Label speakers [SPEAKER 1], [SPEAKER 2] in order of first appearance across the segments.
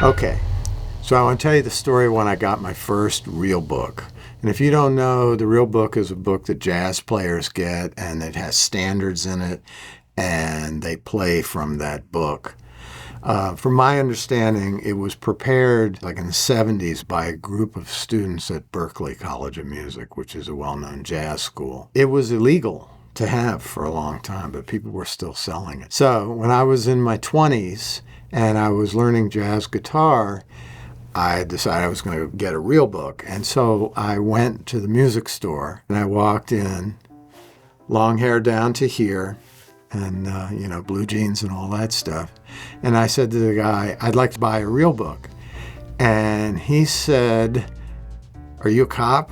[SPEAKER 1] Okay, so I want to tell you the story when I got my first real book. And if you don't know, the real book is a book that jazz players get, and it has standards in it, and they play from that book. From my understanding, it was prepared like in the 70s by a group of students at Berklee College of Music, which is a well-known jazz school. It was illegal to have for a long time, but people were still selling it. So when I was in my 20s and I was learning jazz guitar, I decided I was going to get a real book. And so I went to the music store and I walked in, long hair down to here, and, blue jeans and all that stuff. And I said to the guy, I'd like to buy a real book. And he said, are you a cop?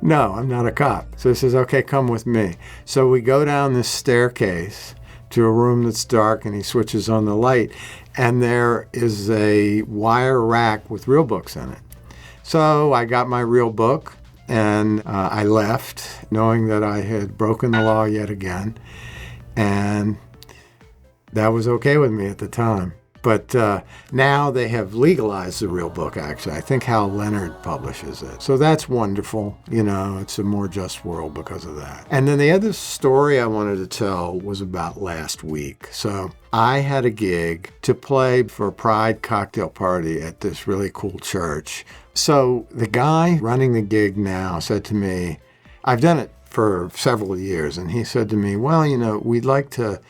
[SPEAKER 1] No, I'm not a cop. So he says, okay, come with me. So we go down this staircase to a room that's dark, and he switches on the light, and there is a wire rack with real books in it. So I got my real book, and I left, knowing that I had broken the law yet again, and that was okay with me at the time. But now they have legalized the real book, actually. I think Hal Leonard publishes it. So that's wonderful. It's a more just world because of that. And then the other story I wanted to tell was about last week. So I had a gig to play for a Pride cocktail party at this really cool church. So the guy running the gig now said to me, I've done it for several years, and he said to me, well, we'd like to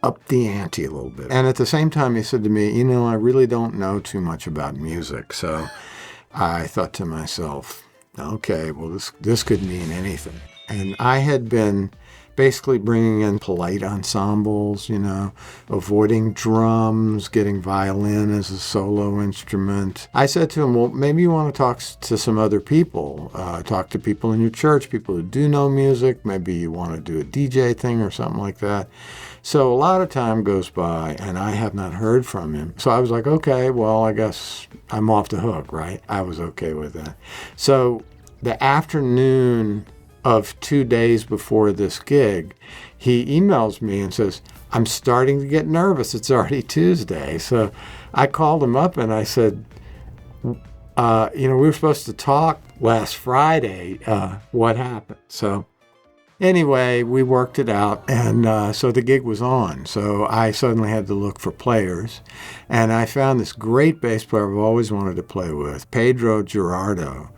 [SPEAKER 1] up the ante a little bit. And at the same time, he said to me, I really don't know too much about music. So I thought to myself, okay, well, this could mean anything. And I had been basically bringing in polite ensembles, avoiding drums, getting violin as a solo instrument. I said to him, well, maybe you want to talk to some other people, talk to people in your church, people who do know music. Maybe you want to do a DJ thing or something like that. So a lot of time goes by, and I have not heard from him. So I was like, okay, well, I guess I'm off the hook, right? I was okay with that. So the afternoon of 2 days before this gig, he emails me and says, I'm starting to get nervous. It's already Tuesday. So I called him up and I said, we were supposed to talk last Friday. What happened? So anyway, we worked it out, and so the gig was on. So I suddenly had to look for players, and I found this great bass player I've always wanted to play with, Pedro Gerardo,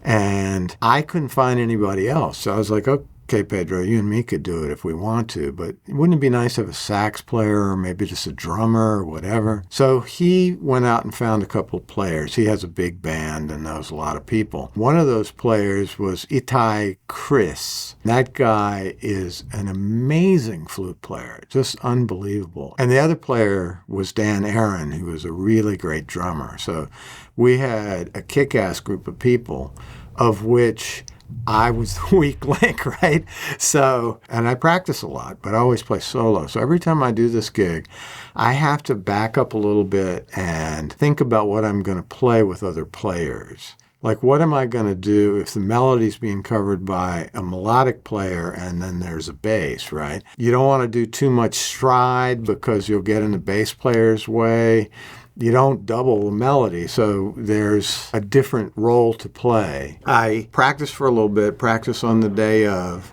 [SPEAKER 1] and I couldn't find anybody else. So I was like, okay, Pedro, you and me could do it if we want to, but wouldn't it be nice to have a sax player or maybe just a drummer or whatever? So he went out and found a couple of players. He has a big band and knows a lot of people. One of those players was Itai Chris. That guy is an amazing flute player, just unbelievable. And the other player was Dan Aaron, who was a really great drummer. So we had a kick-ass group of people, of which I was the weak link, right? So, and I practice a lot, but I always play solo. So every time I do this gig, I have to back up a little bit and think about what I'm going to play with other players. Like, what am I going to do if the melody's being covered by a melodic player and then there's a bass, right? You don't want to do too much stride because you'll get in the bass player's way. You don't double the melody, so there's a different role to play. I practiced for a little bit, practiced on the day of,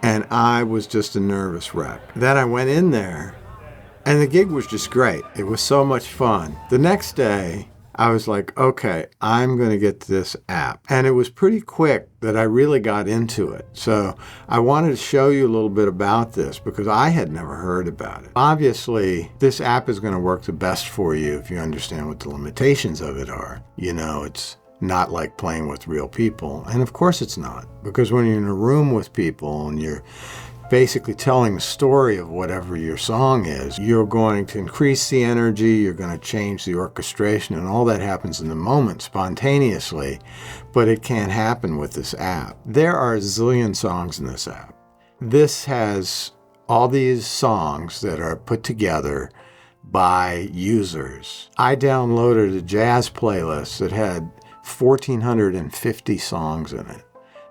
[SPEAKER 1] and I was just a nervous wreck. Then I went in there, and the gig was just great. It was so much fun. The next day, I was like, okay, I'm going to get this app. And it was pretty quick that I really got into it. So I wanted to show you a little bit about this because I had never heard about it. Obviously, this app is going to work the best for you if you understand what the limitations of it are. It's not like playing with real people. And of course it's not, because when you're in a room with people and you're basically telling the story of whatever your song is, you're going to increase the energy, you're going to change the orchestration, and all that happens in the moment spontaneously, but it can't happen with this app. There are a zillion songs in this app. This has all these songs that are put together by users. I downloaded a jazz playlist that had 1,450 songs in it.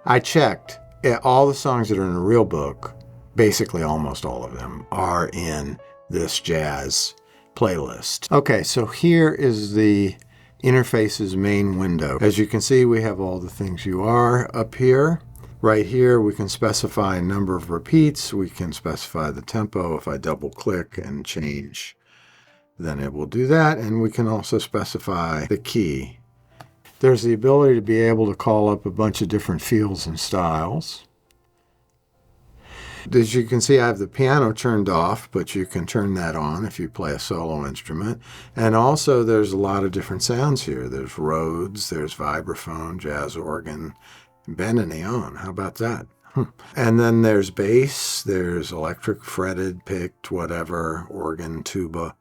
[SPEAKER 1] I checked all the songs that are in a real book. Basically, almost all of them are in this jazz playlist. Okay, so here is the interface's main window. As you can see, we have all the things you are up here. Right here, we can specify a number of repeats. We can specify the tempo. If I double click and change, then it will do that. And we can also specify the key. There's the ability to be able to call up a bunch of different feels and styles. As you can see, I have the piano turned off, but you can turn that on if you play a solo instrument. And also, there's a lot of different sounds here. There's Rhodes, there's vibraphone, jazz organ, bandoneon. How about that? And then there's bass, there's electric, fretted, picked, whatever, organ, tuba.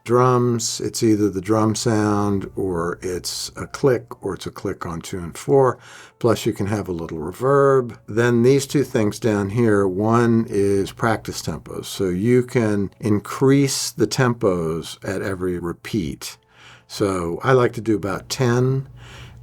[SPEAKER 1] Drums, it's either the drum sound or it's a click on 2 and 4. Plus you can have a little reverb. Then these two things down here, one is practice tempos. So you can increase the tempos at every repeat. So I like to do about 10.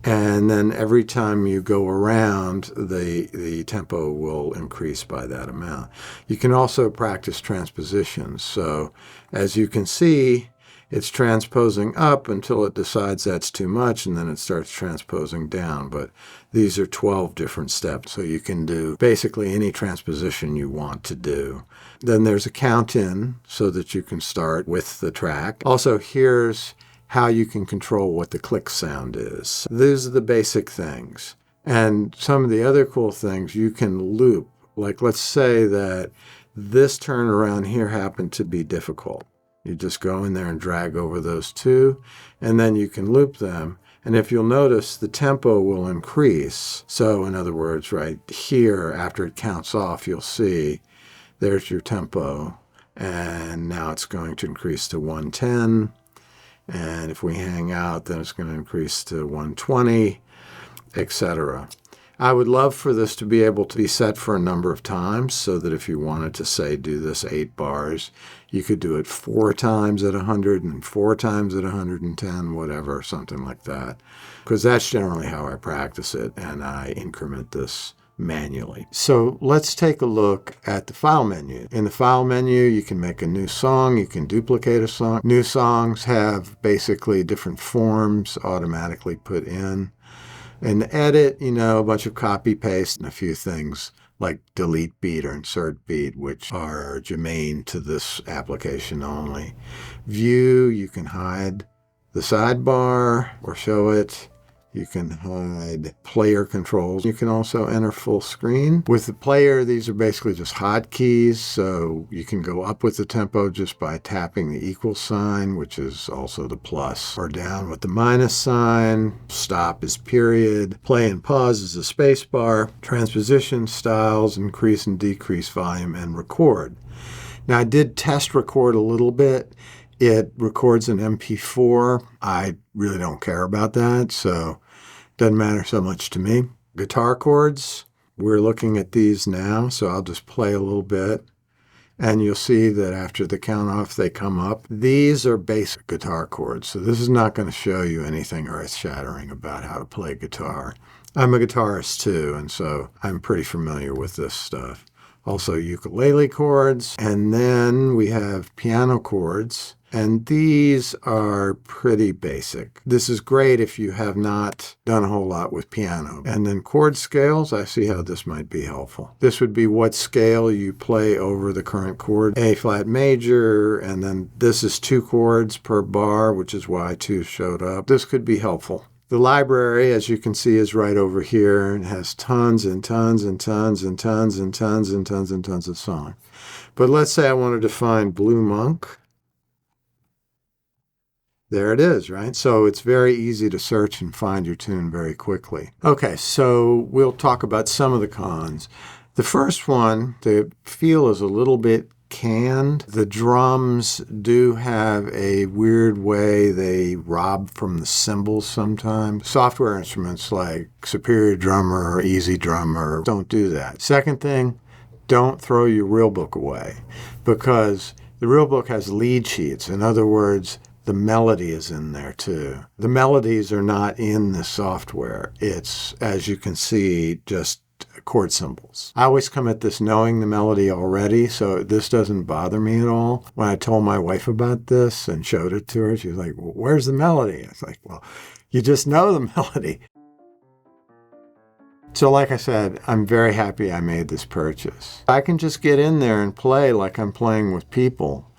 [SPEAKER 1] And then every time you go around, the tempo will increase by that amount. You can also practice transpositions. So as you can see, it's transposing up until it decides that's too much, and then it starts transposing down. But these are 12 different steps, so you can do basically any transposition you want to do. Then there's a count-in so that you can start with the track. Also, here's how you can control what the click sound is. These are the basic things. And some of the other cool things, you can loop. Like, let's say that this turn around here happened to be difficult. You just go in there and drag over those two, and then you can loop them. And if you'll notice, the tempo will increase. So in other words, right here, after it counts off, you'll see there's your tempo. And now it's going to increase to 110. And if we hang out, then it's going to increase to 120, etc. I would love for this to be able to be set for a number of times so that if you wanted to, say, do this 8 bars, you could do it 4 times at 100 and 4 times at 110, whatever, something like that. Because that's generally how I practice it, and I increment this manually. So let's take a look at the file menu. In the file menu, you can make a new song, you can duplicate a song. New songs have basically different forms automatically put in. In edit, a bunch of copy paste and a few things like delete beat or insert beat, which are germane to this application only. View, you can hide the sidebar or show it. You can hide player controls. You can also enter full screen. With the player, these are basically just hotkeys, so you can go up with the tempo just by tapping the equal sign, which is also the plus, or down with the minus sign. Stop is period. Play and pause is a space bar. Transposition styles, increase and decrease volume, and record. Now, I did test record a little bit. It records an MP4. I really don't care about that, so it doesn't matter so much to me. Guitar chords, we're looking at these now, so I'll just play a little bit. And you'll see that after the count off, they come up. These are basic guitar chords, so this is not going to show you anything earth-shattering about how to play guitar. I'm a guitarist too, and so I'm pretty familiar with this stuff. Also ukulele chords, and then we have piano chords. And these are pretty basic. This is great if you have not done a whole lot with piano. And then chord scales, I see how this might be helpful. This would be what scale you play over the current chord. A flat major, and then this is 2 chords per bar, which is why 2 showed up. This could be helpful. The library, as you can see, is right over here and has tons and tons and tons and tons and tons and tons and tons of songs. But let's say I wanted to find Blue Monk. There it is, right? So it's very easy to search and find your tune very quickly. Okay, so we'll talk about some of the cons. The first one, the feel is a little bit canned. The drums do have a weird way they rob from the cymbals sometimes. Software instruments like Superior Drummer or Easy Drummer don't do that. Second thing, don't throw your real book away because the real book has lead sheets. In other words, the melody is in there too. The melodies are not in the software. It's, as you can see, just chord symbols. I always come at this knowing the melody already, so this doesn't bother me at all. When I told my wife about this and showed it to her, she was like, well, where's the melody? It's like, well, you just know the melody. So like I said, I'm very happy I made this purchase. I can just get in there and play like I'm playing with people.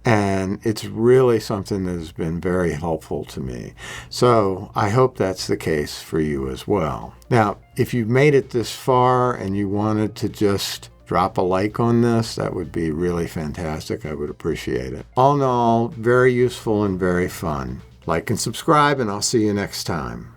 [SPEAKER 1] And it's really something that has been very helpful to me. So I hope that's the case for you as well. Now, if you've made it this far and you wanted to just drop a like on this, that would be really fantastic. I would appreciate it. All in all, very useful and very fun. Like and subscribe, and I'll see you next time.